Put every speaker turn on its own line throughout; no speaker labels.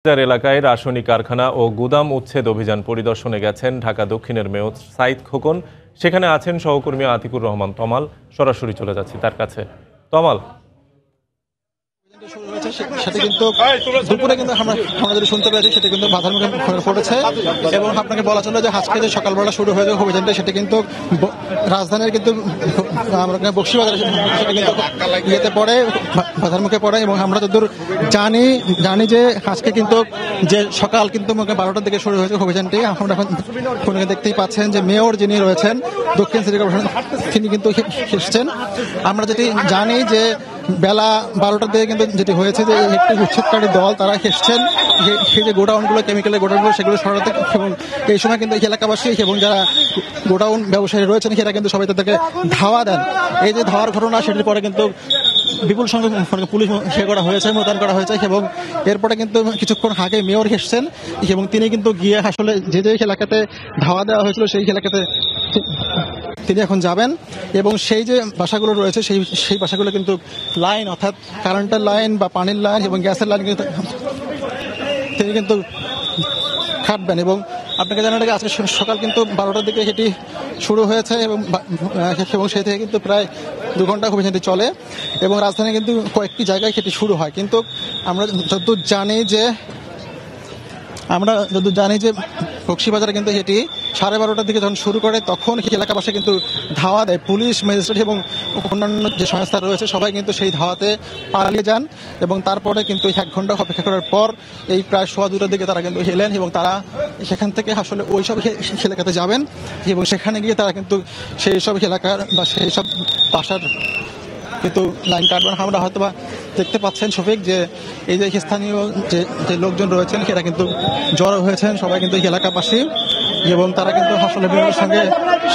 বাজার এলাকায় রাসায়নিক কারখানা ও গুদাম উচ্ছেদ অভিযান পরিদর্শনে গেছেন ঢাকা দক্ষিণের মেয়র সাইদ খোকন। সেখানে আছেন সহকর্মী আতিকুর রহমান তমাল। সরাসরি চলে যাচ্ছি তার কাছে। তমাল,
সেটা কিন্তু দুপুরে কিন্তু আমরা যদি শুনতে পেরেছি সেটা কিন্তু বাধার মুখে পড়েছে এবং আপনাকে বলা চলে যে আজকে যে সকালবেলা শুরু হয়েছে অভিযানটা সেটা কিন্তু রাজধানীর কিন্তু আমরা বক্সিবাজার সেটা কিন্তু ইয়েতে পড়ে, বাধার মুখে পড়ে এবং আমরা যতদূর জানি যে আজকে কিন্তু যে সকাল কিন্তু 12টার দিকে শুরু হয়েছে অভিযানটি। আমরা এখন ফোনে দেখতেই পাচ্ছেন যে মেয়র যিনি রয়েছেন দক্ষিণ সিটি কর্পোরেশন তিনি কিন্তু এসেছেন। আমরা যেটি জানি যে বেলা 12টার দিকে কিন্তু যেটি হয়েছে যে একটি উচ্ছেদকারী দল তারা এসছেন সেই যে গোডাউনগুলো কেমিক্যালের গোডাউনগুলো সেগুলো সরাতে, এবং এই সময় কিন্তু এলাকাবাসী এবং যারা গোডাউন ব্যবসায়ী রয়েছেন সেটা কিন্তু সবাই তাদেরকে ধাওয়া দেন। এই যে ধাওয়ার ঘটনা সেটির পরে কিন্তু বিপুল সংখ্যক পুলিশ করা হয়েছে, মোতায়েন করা হয়েছে এবং এরপরে কিন্তু কিছুক্ষণ আগে মেয়র এসছেন এবং তিনি কিন্তু গিয়ে আসলে যে এলাকাতে ধাওয়া দেওয়া হয়েছিল সেই এলাকাতে তিনি এখন যাবেন এবং সেই যে বাসাগুলো রয়েছে সেই বাসাগুলো কিন্তু লাইন অর্থাৎ কারেন্টের লাইন বা পানির লাইন এবং গ্যাসের লাইন কিন্তু তিনি কিন্তু কাটবেন। এবং আপনাকে জানার আগে আজকে সকাল কিন্তু 12টার দিকে সেটি শুরু হয়েছে এবং সেই থেকে কিন্তু প্রায় 2 ঘন্টা অভিযানটি চলে এবং রাজধানী কিন্তু কয়েকটি জায়গায় সেটি শুরু হয়। কিন্তু আমরা যতদূর জানি যে বক্সিবাজারে কিন্তু সেটি 12:30টার দিকে যখন শুরু করে তখন এলাকাবাসী কিন্তু ধাওয়া দেয়। পুলিশ, ম্যাজিস্ট্রেট এবং অন্যান্য যে সংস্থা রয়েছে সবাই কিন্তু সেই ধাওয়াতে পালিয়ে যান এবং তারপরে কিন্তু 1 ঘন্টা অপেক্ষা করার পর এই প্রায় 2:15টার দিকে তারা কিন্তু এলেন এবং তারা সেখান থেকে আসলে ওই সব এলাকাতে যাবেন এবং সেখানে গিয়ে তারা কিন্তু সেই সব এলাকার বা সেই সব বাসার কিন্তু লাইন কাটবেন। আমরা হয়তো বা দেখতে পাচ্ছেন শফিক যে এই যে স্থানীয় যে লোকজন রয়েছেন সেটা কিন্তু জড়ো হয়েছেন, সবাই কিন্তু এলাকাবাসী এবং তারা কিন্তু আসলে মেয়রের সঙ্গে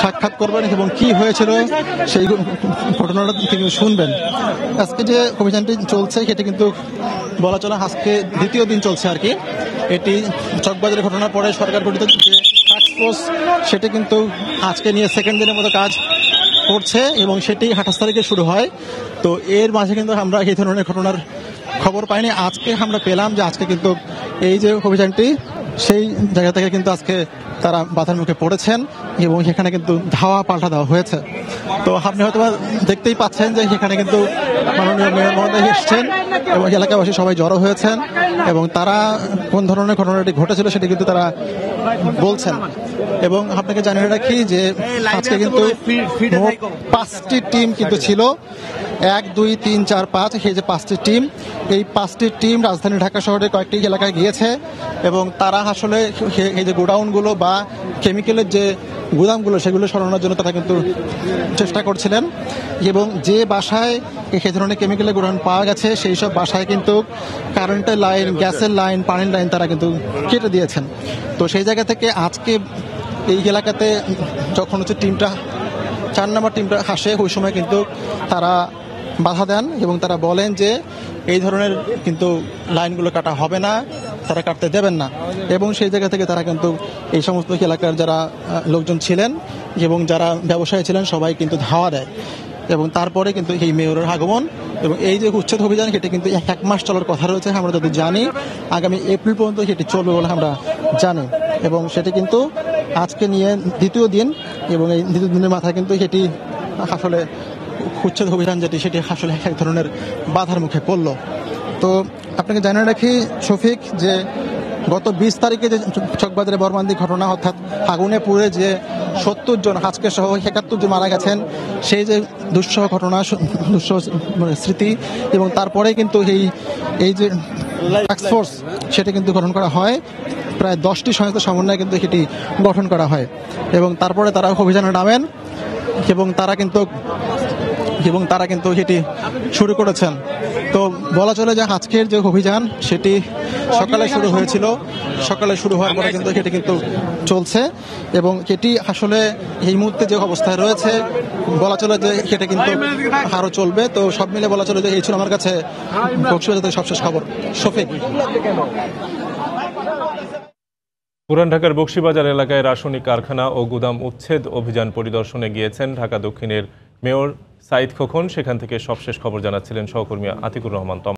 সাক্ষাৎ করবেন এবং কি হয়েছিল সেই ঘটনাটা তিনি শুনবেন। আজকে যে অভিযানটি চলছে সেটি কিন্তু বলা চলে আজকে দ্বিতীয় দিন চলছে আর কি। এটি চকবাজারের ঘটনার পরে সরকার গঠিত যে টাস্কফোর্স সেটি কিন্তু আজকে নিয়ে সেকেন্ড দিনের মতো কাজ করছে এবং সেটি 28 তারিখে শুরু হয়। তো এর মাঝে কিন্তু আমরা এই ধরনের ঘটনার খবর পাইনি। আজকে আমরা পেলাম যে আজকে কিন্তু এই যে অভিযানটি সেই জায়গা থেকে কিন্তু আজকে তারা বাধার মুখে পড়েছেন এবং সেখানে কিন্তু ধাওয়া পাল্টা দেওয়া হয়েছে। তো আপনি হয়তো দেখতেই পাচ্ছেন যে সেখানে কিন্তু মাননীয় মেয়র মহোদয় এসছেন এবং এলাকাবাসী সবাই জড়ো হয়েছেন এবং তারা কোন ধরনের ঘটনাটি ঘটেছিল সেটি কিন্তু তারা বলছেন। এবং আপনাকে জানিয়ে রাখি যে আজকে কিন্তু 5টি টিম কিন্তু ছিল, 1, 2, 3, 4, 5 এই যে 5টি টিম, এই 5টি টিম রাজধানী ঢাকা শহরের কয়েকটি এলাকায় গিয়েছে এবং তারা আসলে এই যে গোডাউনগুলো বা কেমিক্যালের যে গুদামগুলো সেগুলো সরানোর জন্য তারা কিন্তু চেষ্টা করছিলেন এবং যে বাসায় এই ধরনের কেমিক্যালের গোডাউন পাওয়া গেছে সেই সব বাসায় কিন্তু কারেন্টের লাইন, গ্যাসের লাইন, পানির লাইন তারা কিন্তু কেটে দিয়েছেন। তো সেই জায়গা থেকে আজকে এই এলাকাতে যখন টিমটা 4 নম্বর টিমটা আসে ওই সময় কিন্তু তারা বাধা দেন এবং তারা বলেন যে এই ধরনের কিন্তু লাইনগুলো কাটা হবে না, তারা কাটতে দেবেন না এবং সেই জায়গা থেকে তারা কিন্তু এই সমস্ত এলাকার যারা লোকজন ছিলেন এবং যারা ব্যবসায়ী ছিলেন সবাই কিন্তু ধাওয়া দেয় এবং তারপরে কিন্তু এই মেয়রের আগমন এবং এই যে উচ্ছেদ অভিযান সেটি কিন্তু 1 মাস চলার কথা রয়েছে। আমরা যদি জানি আগামী এপ্রিল পর্যন্ত সেটি চলবে বলে আমরা জানি এবং সেটি কিন্তু আজকে নিয়ে দ্বিতীয় দিন এবং এই দ্বিতীয় দিনের মাথায় কিন্তু সেটি আসলে উচ্ছেদ অভিযান যেটি সেটি আসলে এক ধরনের বাধার মুখে পড়ল। তো আপনাকে জানিয়ে রাখি শফিক যে গত 20 তারিখে যে চকবাজারে বর্মান্দি ঘটনা অর্থাৎ আগুনে পুড়ে যে 70 জন আজকে সহ 71 জন মারা গেছেন সেই যে দুঃসহ ঘটনা, দুঃসহ স্মৃতি এবং তারপরে কিন্তু এই যে টাস্কফোর্স সেটি কিন্তু গঠন করা হয়, প্রায় 10টি সংস্থার সমন্বয়ে কিন্তু সেটি গঠন করা হয় এবং তারপরে তারা অভিযানে নামেন এবং তারা কিন্তু সেটি শুরু করেছেন। তো বলা চলে যে আজকের যে অভিযান সেটি সকালে শুরু হয়েছিল, সকালে শুরু হওয়ার পরে কিন্তু সেটি কিন্তু চলছে এবং এটি আসলে এই মুহূর্তে যে অবস্থায় রয়েছে বলা চলে যে সেটা কিন্তু আরো চলবে। তো সব মিলে বলা চলে যে এই ছিল আমার কাছে বক্সিবাজারের সবশেষ খবর। শফিক,
পুরান ঢাকার বক্সিবাজার এলাকায় রাসায়নিক কারখানা ও গুদাম উচ্ছেদ অভিযান পরিদর্শনে গিয়েছেন ঢাকা দক্ষিণের মেয়র সাইদ খোকন। সেখান থেকে সবশেষ খবর জানাচ্ছিলেন সহকর্মী আতিকুর রহমান তমাল।